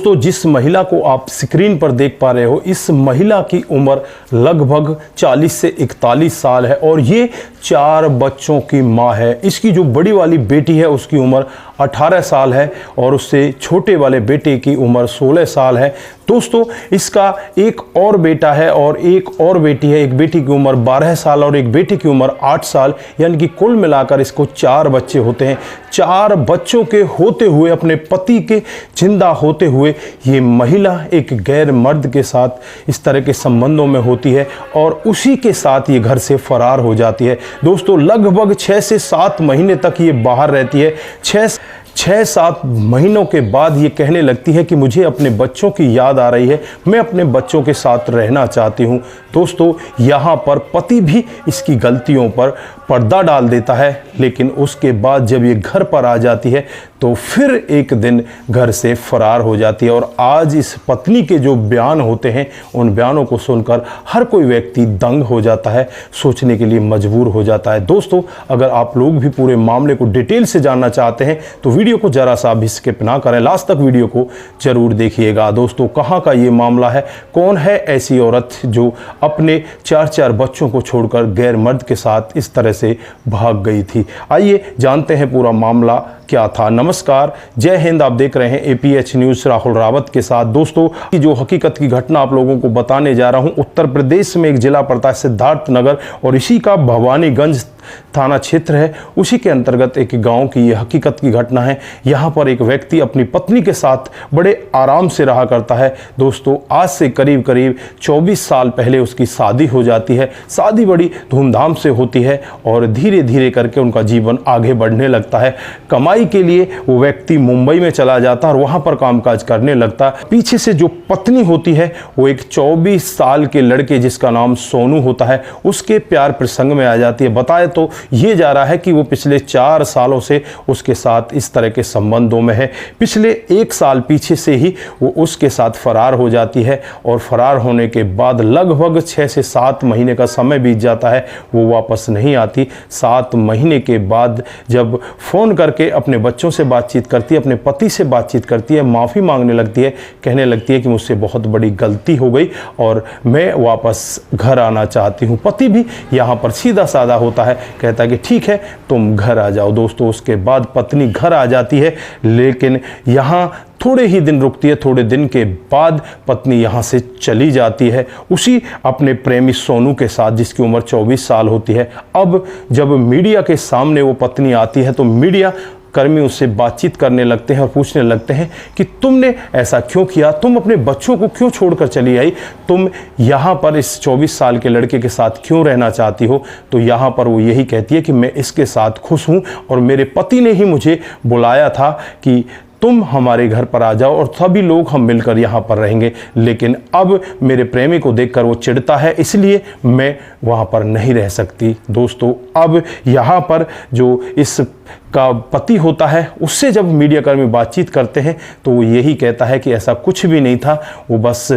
दोस्तों, जिस महिला को आप स्क्रीन पर देख पा रहे हो, इस महिला की उम्र लगभग 40 से 41 साल है और ये 4 बच्चों की माँ है। इसकी जो बड़ी वाली बेटी है उसकी उम्र 18 साल है और उससे छोटे वाले बेटे की उम्र 16 साल है। दोस्तों, इसका एक और बेटा है और एक और बेटी है। एक बेटी की उम्र 12 साल और एक बेटे की उम्र 8 साल, यानी कि कुल मिलाकर इसको 4 बच्चे होते हैं। 4 बच्चों के होते हुए, अपने पति के जिंदा होते हुए, ये महिला एक गैर मर्द के साथ इस तरह के संबंधों में होती है और उसी के साथ ये घर से फरार हो जाती है। दोस्तों, लगभग 6 से 7 महीने तक ये बाहर रहती है। 6-7 महीनों के बाद ये कहने लगती है कि मुझे अपने बच्चों की याद आ रही है, मैं अपने बच्चों के साथ रहना चाहती हूँ। दोस्तों, यहाँ पर पति भी इसकी गलतियों पर पर्दा डाल देता है, लेकिन उसके बाद जब ये घर पर आ जाती है तो फिर एक दिन घर से फरार हो जाती है। और आज इस पत्नी के जो बयान होते हैं, उन बयानों को सुनकर हर कोई व्यक्ति दंग हो जाता है, सोचने के लिए मजबूर हो जाता है। दोस्तों, अगर आप लोग भी पूरे मामले को डिटेल से जानना चाहते हैं तो वीडियो को जरा सा भी स्किप ना करें, लास्ट तक वीडियो को जरूर देखिएगा। दोस्तों, कहाँ का ये मामला है, कौन है ऐसी औरत जो अपने 4 बच्चों को छोड़कर गैर मर्द के साथ इस तरह से भाग गई थी? आइए जानते हैं पूरा मामला क्या था। नमस्कार, जय हिंद। आप देख रहे हैं APH न्यूज़ राहुल रावत के साथ। दोस्तों, जो हकीकत की घटना आप लोगों को बताने जा रहा हूं, उत्तर प्रदेश में एक जिला पड़ता है सिद्धार्थ नगर और इसी का भवानीगंज थाना क्षेत्र है, उसी के अंतर्गत एक गांव की ये हकीकत की घटना है। यहाँ पर एक व्यक्ति अपनी पत्नी के साथ बड़े आराम से रहा करता है। दोस्तों, आज से करीब 24 साल पहले उसकी शादी हो जाती है। शादी बड़ी धूमधाम से होती है और धीरे धीरे करके उनका जीवन आगे बढ़ने लगता है। कमाई के लिए वो व्यक्ति मुंबई में चला जाता है और वहाँ पर कामकाज करने लगता है। पीछे से जो पत्नी होती है वो एक 24 साल के लड़के जिसका नाम सोनू होता है, उसके प्यार प्रसंग में आ जाती है। बताए तो ये जा रहा है कि वो पिछले 4 सालों से उसके साथ इस तरह के संबंधों में है। पिछले 1 साल पीछे से ही वो उसके साथ फरार हो जाती है और फरार होने के बाद लगभग 6 से 7 महीने का समय बीत जाता है, वो वापस नहीं आती। 7 महीने के बाद जब फ़ोन करके अपने बच्चों से बातचीत करती है, अपने पति से बातचीत करती है, माफ़ी मांगने लगती है, कहने लगती है कि मुझसे बहुत बड़ी गलती हो गई और मैं वापस घर आना चाहती हूँ। पति भी यहाँ पर सीधा साधा होता है, कहता है कि ठीक है तुम घर आ जाओ। दोस्तों, उसके बाद पत्नी घर आ जाती है, लेकिन यहाँ थोड़े ही दिन रुकती है। थोड़े दिन के बाद पत्नी यहाँ से चली जाती है उसी अपने प्रेमी सोनू के साथ, जिसकी उम्र 24 साल होती है। अब जब मीडिया के सामने वो पत्नी आती है तो मीडिया कर्मी उससे बातचीत करने लगते हैं और पूछने लगते हैं कि तुमने ऐसा क्यों किया, तुम अपने बच्चों को क्यों छोड़कर चली आई, तुम यहाँ पर इस 24 साल के लड़के के साथ क्यों रहना चाहती हो? तो यहाँ पर वो यही कहती है कि मैं इसके साथ खुश हूँ और मेरे पति ने ही मुझे बुलाया था कि तुम हमारे घर पर आ जाओ और सभी लोग हम मिलकर यहाँ पर रहेंगे, लेकिन अब मेरे प्रेमी को देखकर वो चिढ़ता है, इसलिए मैं वहाँ पर नहीं रह सकती। दोस्तों, अब यहाँ पर जो इस का पति होता है उससे जब मीडिया कर्मी बातचीत करते हैं तो वो यही कहता है कि ऐसा कुछ भी नहीं था, वो बस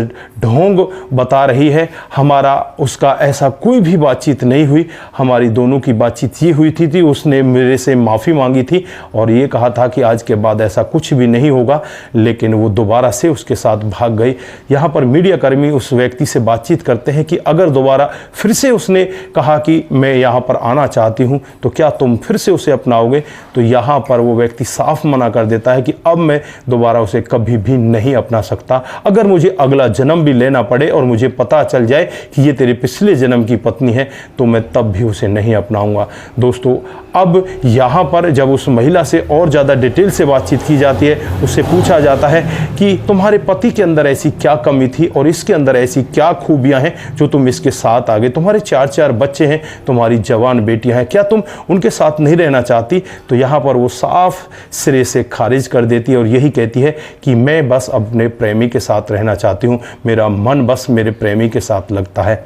ढोंग बता रही है, हमारा उसका ऐसा कोई भी बातचीत नहीं हुई। हमारी दोनों की बातचीत ये हुई थी उसने मेरे से माफ़ी मांगी थी और ये कहा था कि आज के बाद ऐसा कुछ भी नहीं होगा, लेकिन वो दोबारा से उसके साथ भाग गई। यहाँ पर मीडिया कर्मी उस व्यक्ति से बातचीत करते हैं कि अगर दोबारा फिर से उसने कहा कि मैं यहाँ पर आना चाहती हूँ तो क्या तुम फिर से उसे अपनाओगे? तो यहाँ पर वो व्यक्ति साफ मना कर देता है कि अब मैं दोबारा उसे कभी भी नहीं अपना सकता। अगर मुझे अगला जन्म भी लेना पड़े और मुझे पता चल जाए कि ये तेरे पिछले जन्म की पत्नी है तो मैं तब भी उसे नहीं अपनाऊंगा। दोस्तों, अब यहाँ पर जब उस महिला से और ज़्यादा डिटेल से बातचीत की जाती है, उससे पूछा जाता है कि तुम्हारे पति के अंदर ऐसी क्या कमी थी और इसके अंदर ऐसी क्या खूबियाँ हैं जो तुम इसके साथ आ गए? तुम्हारे 4 बच्चे हैं, तुम्हारी जवान बेटियाँ हैं, क्या तुम उनके साथ नहीं रहना चाहती? तो यहाँ पर वो साफ सिरे से खारिज कर देती है और यही कहती है कि मैं बस अपने प्रेमी के साथ रहना चाहती हूँ, मेरा मन बस मेरे प्रेमी के साथ लगता है।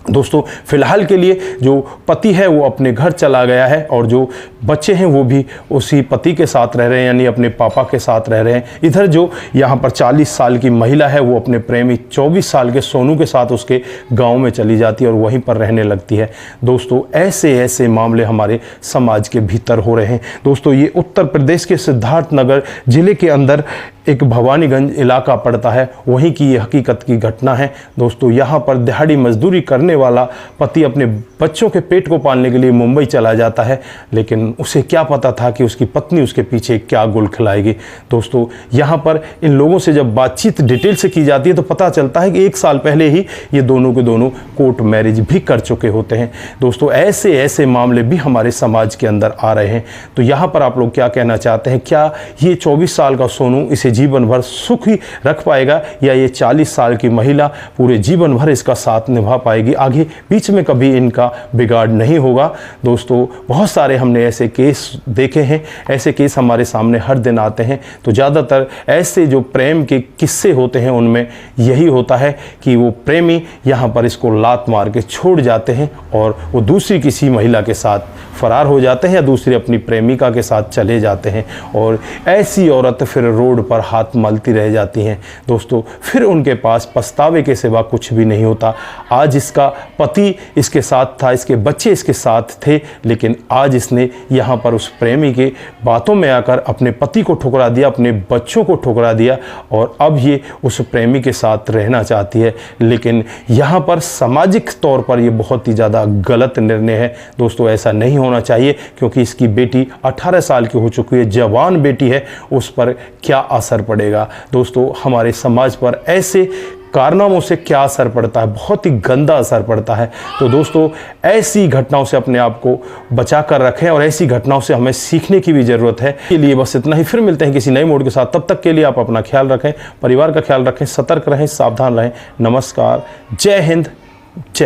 दोस्तों फिलहाल के लिए जो पति है वो अपने घर चला गया है और जो बच्चे हैं वो भी उसी पति के साथ रह रहे हैं, यानी अपने पापा के साथ रह रहे हैं। इधर जो यहाँ पर 40 साल की महिला है वो अपने प्रेमी 24 साल के सोनू के साथ उसके गांव में चली जाती है और वहीं पर रहने लगती है। दोस्तों ऐसे ऐसे मामले हमारे समाज के भीतर हो रहे हैं। दोस्तों ये उत्तर प्रदेश के सिद्धार्थनगर जिले के अंदर एक भवानीगंज इलाका पड़ता है, वहीं की ये हकीकत की घटना है। दोस्तों यहाँ पर दिहाड़ी मजदूरी करने वाला पति अपने बच्चों के पेट को पालने के लिए मुंबई चला जाता है, लेकिन उसे क्या पता था कि उसकी पत्नी उसके पीछे क्या गुल खिलाएगी। दोस्तों यहाँ पर इन लोगों से जब बातचीत डिटेल से की जाती है तो पता चलता है कि 1 साल पहले ही ये दोनों के दोनों कोर्ट मैरिज भी कर चुके होते हैं। दोस्तों ऐसे ऐसे मामले भी हमारे समाज के अंदर आ रहे हैं। तो यहाँ पर आप लोग क्या कहना चाहते हैं? क्या ये 24 साल का सोनू इसे जीवन भर सुख ही रख पाएगा या ये 40 साल की महिला पूरे जीवन भर इसका साथ निभा पाएगी? आगे बीच में कभी इनका बिगाड़ नहीं होगा। दोस्तों बहुत सारे हमने ऐसे केस देखे हैं, ऐसे केस हमारे सामने हर दिन आते हैं। तो ज़्यादातर ऐसे जो प्रेम के किस्से होते हैं उनमें यही होता है कि वो प्रेमी यहाँ पर इसको लात मार के छोड़ जाते हैं और वो दूसरी किसी महिला के साथ फरार हो जाते हैं या दूसरी अपनी प्रेमिका के साथ चले जाते हैं और ऐसी औरत फिर रोड पर हाथ मलती रह जाती हैं। दोस्तों फिर उनके पास पछतावे के सिवा कुछ भी नहीं होता। आज इसका पति इसके साथ था, इसके बच्चे इसके साथ थे, लेकिन आज इसने यहाँ पर उस प्रेमी के बातों में आकर अपने पति को ठुकरा दिया, अपने बच्चों को ठुकरा दिया और अब ये उस प्रेमी के साथ रहना चाहती है। लेकिन यहाँ पर सामाजिक तौर पर ये बहुत ही ज़्यादा गलत निर्णय है। दोस्तों ऐसा नहीं होना चाहिए, क्योंकि इसकी बेटी 18 साल की हो चुकी है, जवान बेटी है, उस पर क्या असर पड़ेगा। दोस्तों हमारे समाज पर ऐसे कारनामों से क्या असर पड़ता है? बहुत ही गंदा असर पड़ता है। तो दोस्तों ऐसी घटनाओं से अपने आप को बचा कर रखें और ऐसी घटनाओं से हमें सीखने की भी ज़रूरत है। के लिए बस इतना ही, फिर मिलते हैं किसी नए मोड के साथ। तब तक के लिए आप अपना ख्याल रखें, परिवार का ख्याल रखें, सतर्क रहें, सावधान रहें। नमस्कार, जय हिंद, जय